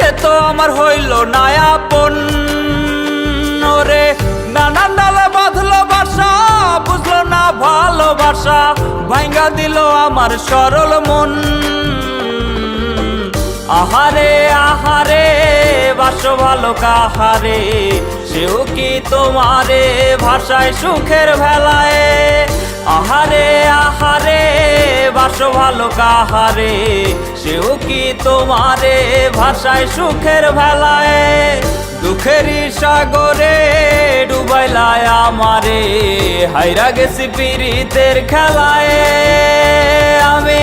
সে তো আমার হইল না আপন। ওরে নানান ডালে বাঁধলো বাসা, বুঝলো না ভালোবাসা, ভাঙ্গা দিল আমার সরল মন। আহারে আহারে বাসো ভালো কাহারে, সেও কি তোমারে ভাষায় সুখের ভেলায়। আহারে আহারে বাসো ভালো কাহারে, সেও কি তোমারে ভাষায় সুখের ভেলায়। দুঃখেরই সাগরে ডুবাইলায় আমারে, হাইরা গেছি পীড়িতের খেলায়। আমি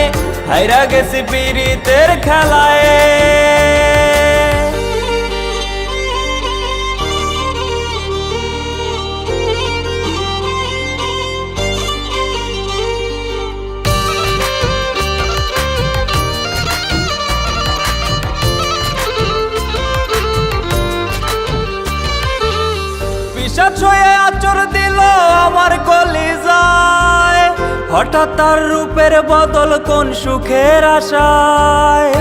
হাইরা গেছি পীড়িতের খেলায়। পিশাচ হয়ে আচর দিল আমার কলিজায়, হঠাৎ তার রূপের বদল কোন সুখের আশায়।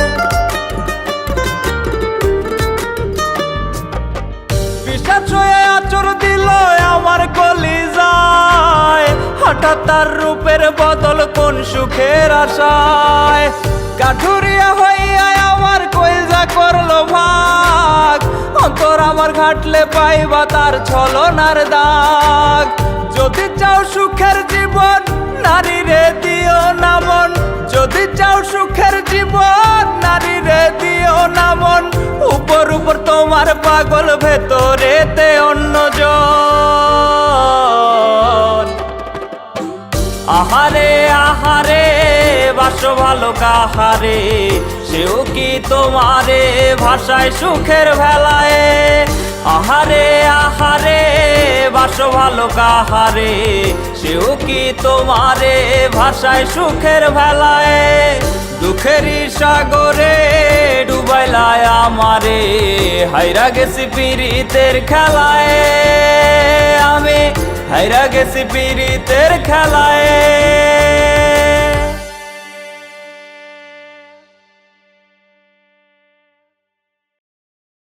পিশাচ হয়ে আচর দিল আমার কলিজায়, হঠাৎ তার রূপের বদল কোন সুখের আশায়। কাঠুরিয়া হইয়া আমার কইজা করলো ভাগ, অন্তর আমার ঘাটলে পাইবা তার ছলনার দাগ। যদি চাও সুখের জীবন নারী রে দিও না মন, যদি চাও সুখের জীবন নারী রে দিও না মন। উপর উপর তোমার পাগল, ভেতরেতে অন্যজন। আহারে আহারে বাসো ভালো কাহারে, সেও কি তোমারে ভাষায় সুখের ভেলায়। আহারে আহারে বাসো ভালো কাহারে, সেও কি তোমারে ভাষায় সুখের ভেলায়। দুঃখেরই সাগরে ডুবাইলায় আমারে, হাইরা গেছি পীড়িতের খেলায়। আমি হাইরা গেছি পীড়িতের খেলায়।